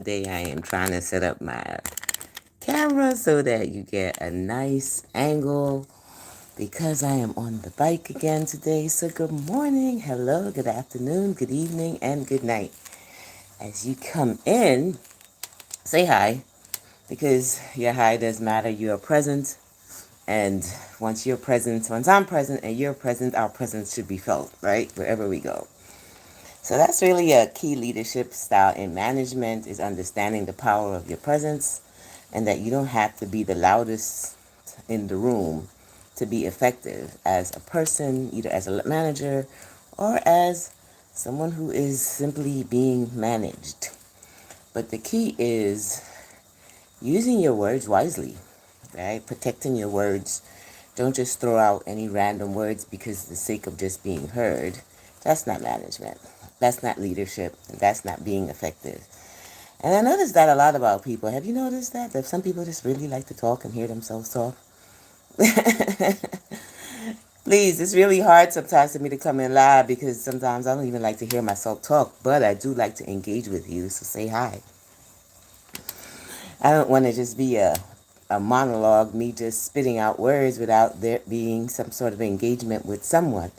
Today I am trying to set up my camera so that you get a nice angle because I am on the bike again today. So good morning, hello, good afternoon, good evening, and good night. As you come in, say hi because your hi does matter. You are present, and once I'm present and you're present, our presence should be felt, right? Wherever we go. So that's really a key leadership style in management, is understanding the power of your presence and that you don't have to be the loudest in the room to be effective as a person, either as a manager or as someone who is simply being managed. But the key is using your words wisely, right? Protecting your words. Don't just throw out any random words because for the sake of just being heard. That's not management. That's not leadership. That's not being effective. And I noticed that a lot about people. Have you noticed that? That some people just really like to talk and hear themselves talk? Please, it's really hard sometimes for me to come in live because sometimes I don't even like to hear myself talk, but I do like to engage with you, so say hi. I don't want to just be a monologue, me just spitting out words without there being some sort of engagement with someone.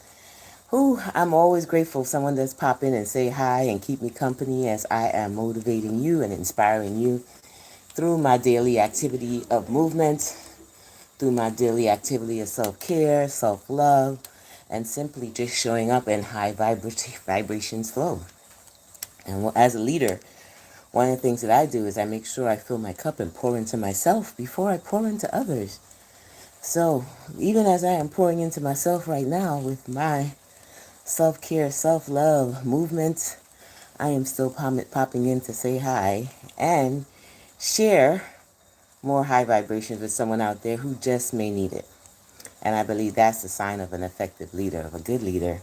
Who I'm always grateful someone does pop in and say hi and keep me company as I am motivating you and inspiring you through my daily activity of movement, through my daily activity of self-care, self-love, and simply just showing up in high vibrations flow. And as a leader, one of the things that I do is I make sure I fill my cup and pour into myself before I pour into others. So even as I am pouring into myself right now with my self-care, self-love movement, I am still popping in to say hi and share more high vibrations with someone out there who just may need it. And I believe that's the sign of an effective leader, of a good leader,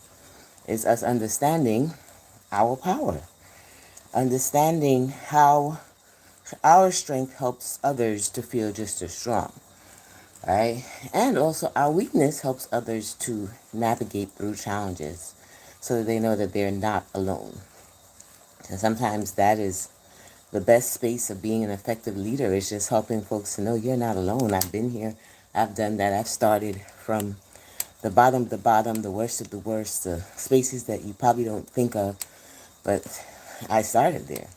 is us understanding our power, understanding how our strength helps others to feel just as strong, right? And also our weakness helps others to navigate through challenges so that they know that they're not alone. And sometimes that is the best space of being an effective leader, is just helping folks to know you're not alone. I've been here. I've done that. I've started from the bottom, the worst of the worst, the spaces that you probably don't think of, but I started there.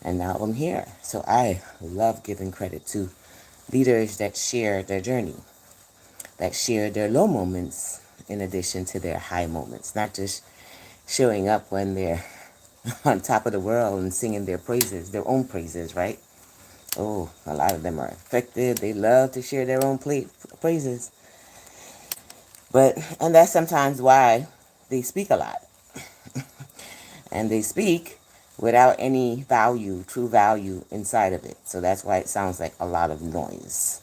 And now I'm here. So I love giving credit to leaders that share their journey, that share their low moments in addition to their high moments, not just showing up when they're on top of the world and singing their praises, their own praises, right? Oh, a lot of them are effective. They love to share their own praises. And that's sometimes why they speak a lot. And they speak without any value, true value inside of it. So that's why it sounds like a lot of noise.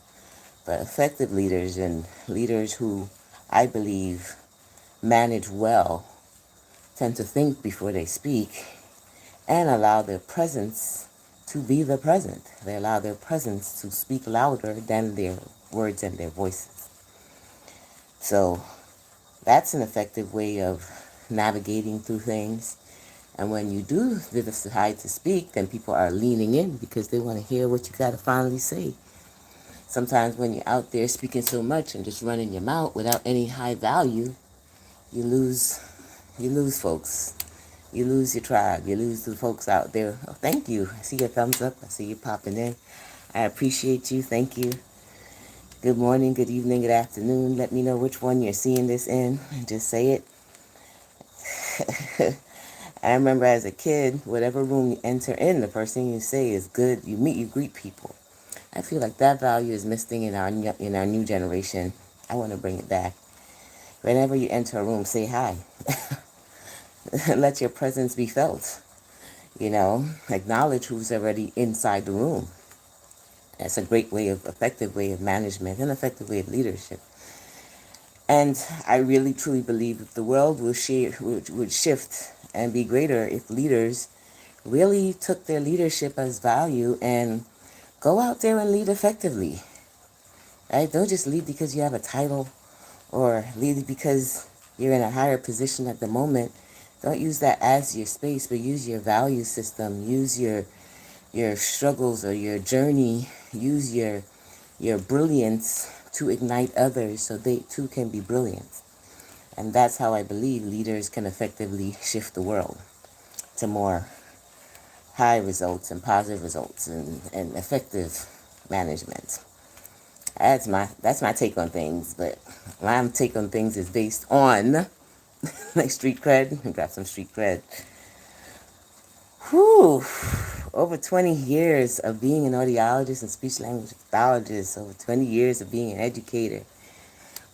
But effective leaders and leaders who I believe manage well tend to think before they speak and allow their presence to be the present. They allow their presence to speak louder than their words and their voices. So that's an effective way of navigating through things. And when you do decide to speak, then people are leaning in because they want to hear what you got to finally say. Sometimes when you're out there speaking so much and just running your mouth without any high value, you lose folks. You lose your tribe. You lose the folks out there. Oh, thank you. I see your thumbs up. I see you popping in. I appreciate you. Thank you. Good morning, good evening, good afternoon. Let me know which one you're seeing this in. Just say it. I remember as a kid, whatever room you enter in, the first thing you say is good. You greet people. I feel like that value is missing in our new generation. I want to bring it back. Whenever you enter a room, say hi. Let your presence be felt. Acknowledge who's already inside the room. That's a effective way of management, an effective way of leadership. And I really truly believe that the world would shift and be greater if leaders really took their leadership as value and go out there and lead effectively. Right? Don't just lead because you have a title or lead because you're in a higher position at the moment. Don't use that as your space, but use your value system. Use your your struggles or your journey, use your brilliance to ignite others so they too can be brilliant. And that's how I believe leaders can effectively shift the world to more high results and positive results and effective management. That's my take on things, but my take on things is based on like street cred. Grab some street cred. Whew. Over 20 years of being an audiologist and speech language pathologist, over 20 years of being an educator,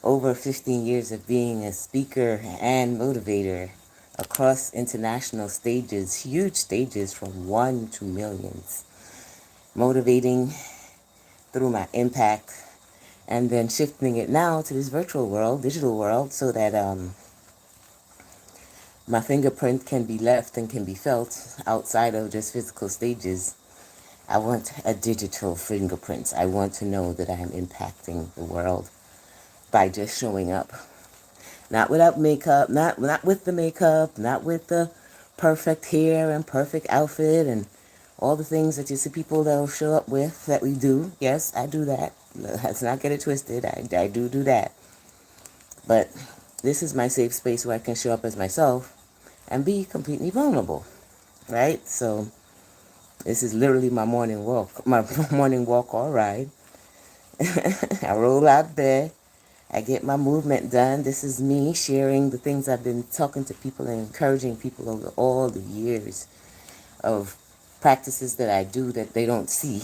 over 15 years of being a speaker and motivator across international stages, huge stages from 1 to millions, motivating through my impact, and then shifting it now to this virtual world, digital world, so that my fingerprint can be left and can be felt outside of just physical stages. I want a digital fingerprint. I want to know that I am impacting the world by just showing up. Not without makeup, not with the makeup, not with the perfect hair and perfect outfit and all the things that you see people that will show up with that we do. Yes, I do that. Let's not get it twisted. I do that. But this is my safe space where I can show up as myself and be completely vulnerable, right? So this is literally my morning walk or ride. I roll out of bed. I get my movement done. This is me sharing the things I've been talking to people and encouraging people over all the years of practices that I do that they don't see,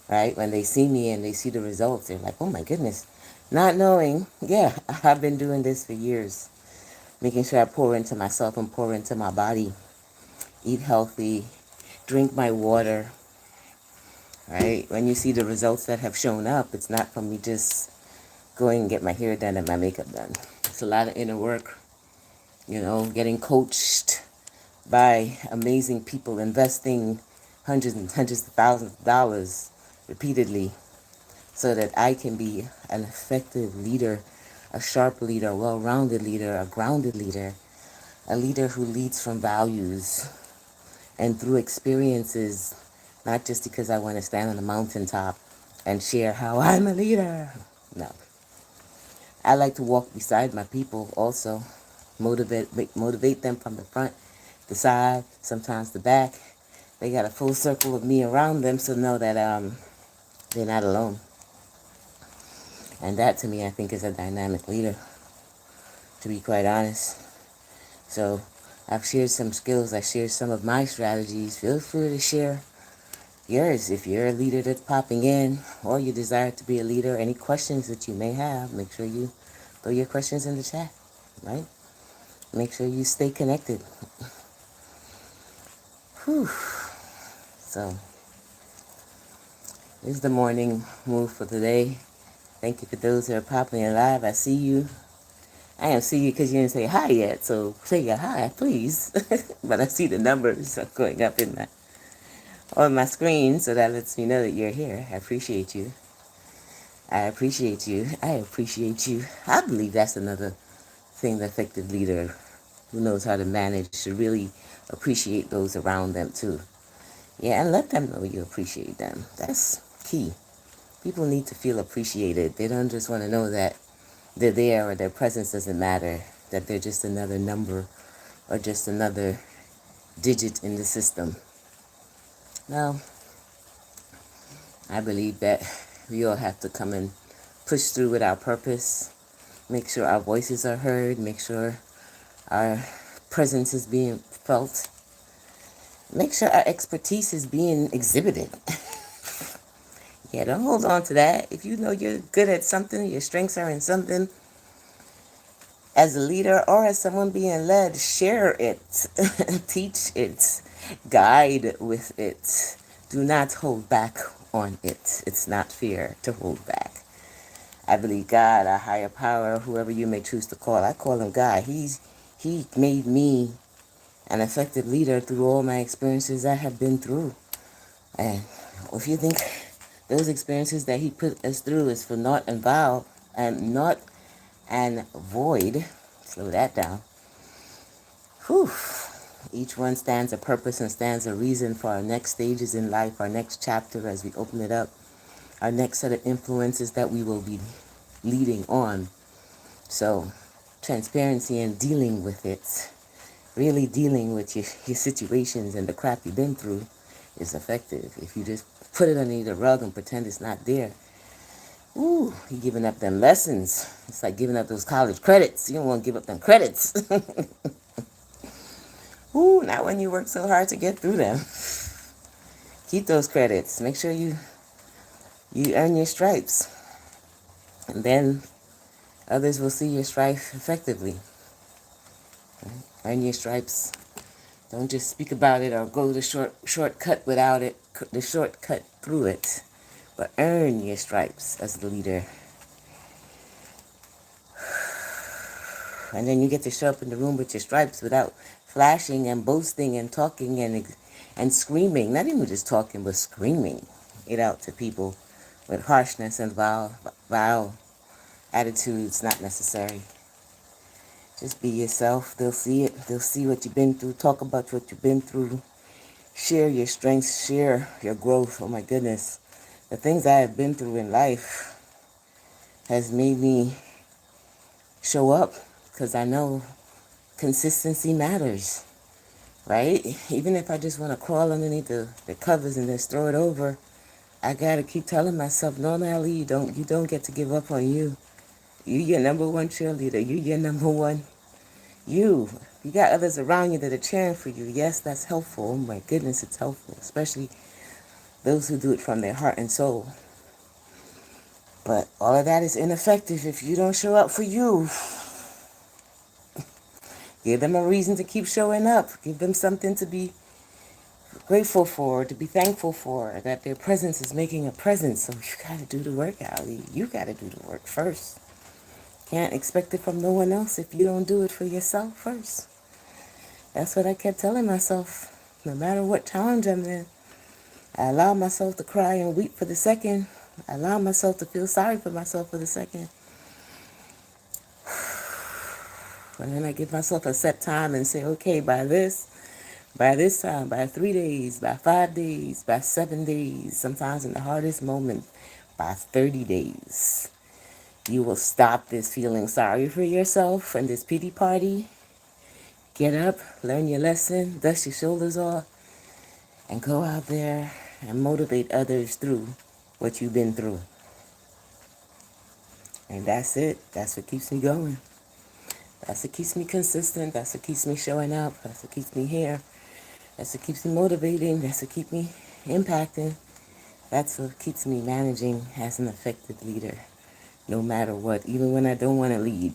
right? When they see me and they see the results, they're like, oh my goodness. Not knowing, yeah, I've been doing this for years. Making sure I pour into myself and pour into my body. Eat healthy. Drink my water, right? When you see the results that have shown up, it's not from me just going and get my hair done and my makeup done. It's a lot of inner work, getting coached by amazing people, investing hundreds and hundreds of thousands of dollars repeatedly so that I can be an effective leader, a sharp leader, a well-rounded leader, a grounded leader, a leader who leads from values and through experiences, not just because I want to stand on the mountaintop and share how I'm a leader. No. I like to walk beside my people also, motivate them from the front, the side, sometimes the back. They got a full circle of me around them, so know that they're not alone. And that, to me, I think is a dynamic leader, to be quite honest. So I've shared some skills. I shared some of my strategies. Feel free to share yours if you're a leader that's popping in or you desire to be a leader. Any questions that you may have, make sure you throw your questions in the chat, right? Make sure you stay connected. Whew. So this is the morning move for today. Thank you for those who are popping in live. I see you. I don't see you because you didn't say hi yet, so say your hi, please. But I see the numbers going up on my screen, so that lets me know that you're here. I appreciate you. I appreciate you. I appreciate you. I believe that's another thing the effective leader who knows how to manage should really appreciate those around them too. Yeah, and let them know you appreciate them. That's key. People need to feel appreciated. They don't just want to know that they're there or their presence doesn't matter, that they're just another number or just another digit in the system. No, I believe that we all have to come and push through with our purpose, make sure our voices are heard, make sure our presence is being felt, make sure our expertise is being exhibited. Yeah, don't hold on to that. If you know you're good at something, your strengths are in something, as a leader or as someone being led, share it, teach it, guide with it. Do not hold back on it. It's not fair to hold back. I believe God, our higher power, whoever you may choose to call, I call him God. He made me an effective leader through all my experiences I have been through. And if you think those experiences that he put us through is for naught and void, slow that down. Whew. Each one stands a purpose and stands a reason for our next stages in life, our next chapter as we open it up, our next set of influences that we will be leading on. So, transparency and dealing with it, really dealing with your situations and the crap you've been through is effective. If you just put it under the rug and pretend it's not there, ooh, you're giving up them lessons. It's like giving up those college credits. You don't want to give up them credits. Ooh, not when you work so hard to get through them. Keep those credits. Make sure you earn your stripes. And then others will see your strife effectively. Earn your stripes. Don't just speak about it or go the shortcut without it, the shortcut through it. But earn your stripes as the leader. And then you get to show up in the room with your stripes without flashing and boasting and talking and screaming. Not even just talking, but screaming it out to people with harshness and vile attitudes not necessary. Just be yourself. They'll see it. They'll see what you've been through. Talk about what you've been through. Share your strengths. Share your growth. Oh my goodness. The things I have been through in life has made me show up because I know consistency matters, right? Even if I just want to crawl underneath the covers and just throw it over, I got to keep telling myself, no, Natalie, you don't get to give up on you. You your number one cheerleader. You your number one. You got others around you that are cheering for you. Yes, that's helpful. Oh my goodness, it's helpful, especially those who do it from their heart and soul. But all of that is ineffective if you don't show up for you. Give them a reason to keep showing up. Give them something to be grateful for, to be thankful for, that their presence is making a presence. So you got to do the work, Ali. You got to do the work first. Can't expect it from no one else if you don't do it for yourself first. That's what I kept telling myself. No matter what challenge I'm in, I allow myself to cry and weep for the second. I allow myself to feel sorry for myself for the second. And then I give myself a set time and say, okay, by this time, by 3 days, by 5 days, by 7 days, sometimes in the hardest moment, by 30 days, you will stop this feeling sorry for yourself and this pity party. Get up, learn your lesson, dust your shoulders off, and go out there and motivate others through what you've been through. And that's it. That's what keeps me going. That's what keeps me consistent. That's what keeps me showing up. That's what keeps me here. That's what keeps me motivating. That's what keeps me impacting. That's what keeps me managing as an effective leader. No matter what, even when I don't want to lead,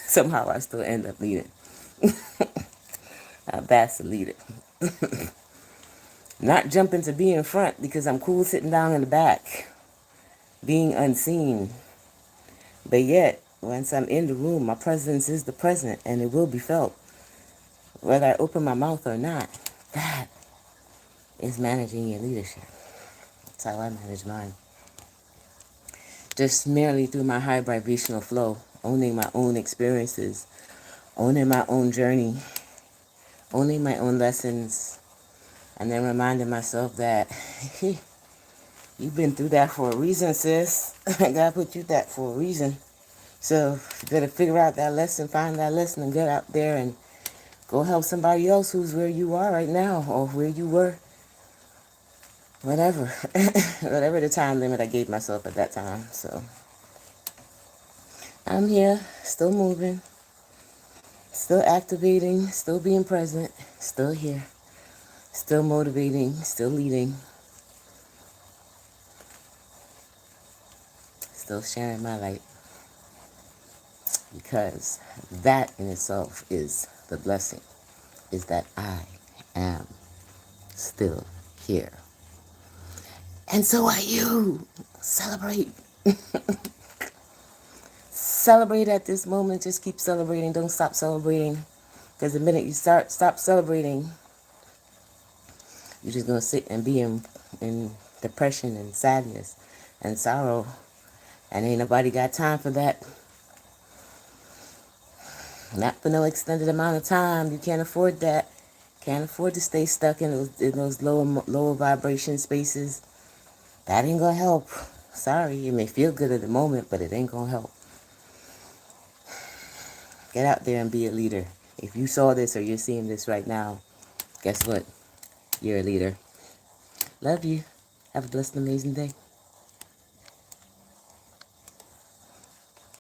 somehow I still end up leading. That's a leader. Not jumping to be in front because I'm cool sitting down in the back, being unseen. But yet, once I'm in the room, my presence is the present and it will be felt, whether I open my mouth or not. That is managing your leadership. That's how I manage mine. Just merely through my high vibrational flow, owning my own experiences, owning my own journey, owning my own lessons, and then reminding myself that you've been through that for a reason, sis. God put you that for a reason. So you better figure out that lesson, find that lesson, and get out there and go help somebody else who's where you are right now or where you were. Whatever. Whatever the time limit I gave myself at that time. So I'm here, still moving, still activating, still being present, still here, still motivating, still leading, still sharing my light. Because that in itself is the blessing, is that I am still here. And so are you. Celebrate. Celebrate at this moment. Just keep celebrating. Don't stop celebrating. Because the minute you stop celebrating, you're just going to sit and be in depression and sadness and sorrow. And ain't nobody got time for that. Not for no extended amount of time. You can't afford that. Can't afford to stay stuck in those lower vibration spaces. That ain't gonna help. Sorry, it may feel good at the moment, but it ain't gonna help. Get out there and be a leader. If you saw this or you're seeing this right now, guess what? You're a leader. Love you. Have a blessed, amazing day.